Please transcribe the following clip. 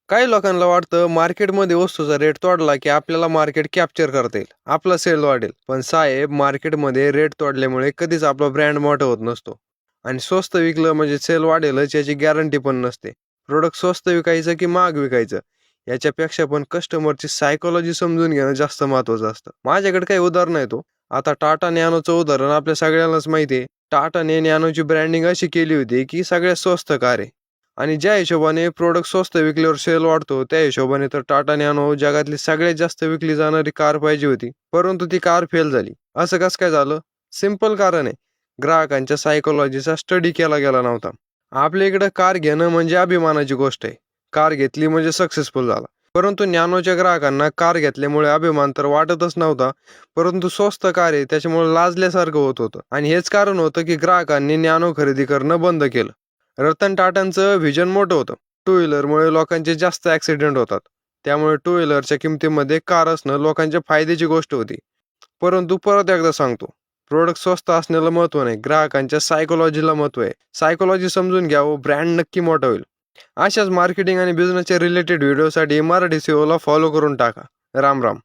काही लोकांना वाटतं मार्केटमध्ये वस्तूचा रेट तोडला की आपल्याला मार्केट कॅप्चर करता येईल, आपला सेल वाढेल. पण साहेब, मार्केटमध्ये रेट तोडल्यामुळे कधीच आपला ब्रँड मोठा होत नसतो. आणि स्वस्त विकलं म्हणजे सेल वाढेलच याची गॅरंटी पण नसते. प्रोडक्ट स्वस्त विकायचं की महाग विकायचं याच्यापेक्षा पण कस्टमरची सायकोलॉजी समजून घेणं जास्त महत्वाचं असतं. माझ्याकडे काही उदाहरण आहे. आता टाटा नॅनोचं उदाहरण आपल्या सगळ्यांनाच माहिती आहे. टाटाने नॅनोची ब्रँडिंग अशी केली होती की सगळ्यात स्वस्त कार आहे. आणि ज्या हिशोबाने प्रोडक्ट स्वस्त विकल्यावर सेल वाढतो, त्या हिशोबाने तर टाटा नॅनो जगातली सगळ्यात जास्त विकली जाणारी कार पाहिजे होती. परंतु ती कार फेल झाली. असं कसं काय झालं? सिंपल कारण आहे. ग्राहकांच्या सायकोलॉजीचा स्टडी केला गेला नव्हता. आपल्या इकडं कार घेणं म्हणजे अभिमानाची गोष्ट आहे. कार घेतली म्हणजे सक्सेसफुल झाला. परंतु नॅनोच्या ग्राहकांना कार घेतल्यामुळे अभिमान तर वाटतच नव्हता, परंतु स्वस्त कार आहे त्याच्यामुळे लाजल्यासारखं होत होतं. आणि हेच कारण होतं की ग्राहकांनी नॅनो खरेदी करणं बंद केलं. रतन टाटांचं व्हिजन मोठं होतं. टू व्हीलरमुळे लोकांचे जास्त ॲक्सिडेंट होतात. त्यामुळे टू व्हीलरच्या किमतीमध्ये कार असणं लोकांच्या फायद्याची गोष्ट होती. परंतु परत एकदा सांगतो, प्रोडक्ट स्वस्त असण्याला महत्त्व नाही, ग्राहकांच्या सायकोलॉजीला महत्त्व आहे. सायकोलॉजी समजून घ्यावं, ब्रँड नक्की मोठा होईल. अशाच मार्केटिंग आणि बिझनेसच्या रिलेटेड व्हिडिओसाठी मराठी सीओला फॉलो करून टाका. राम राम.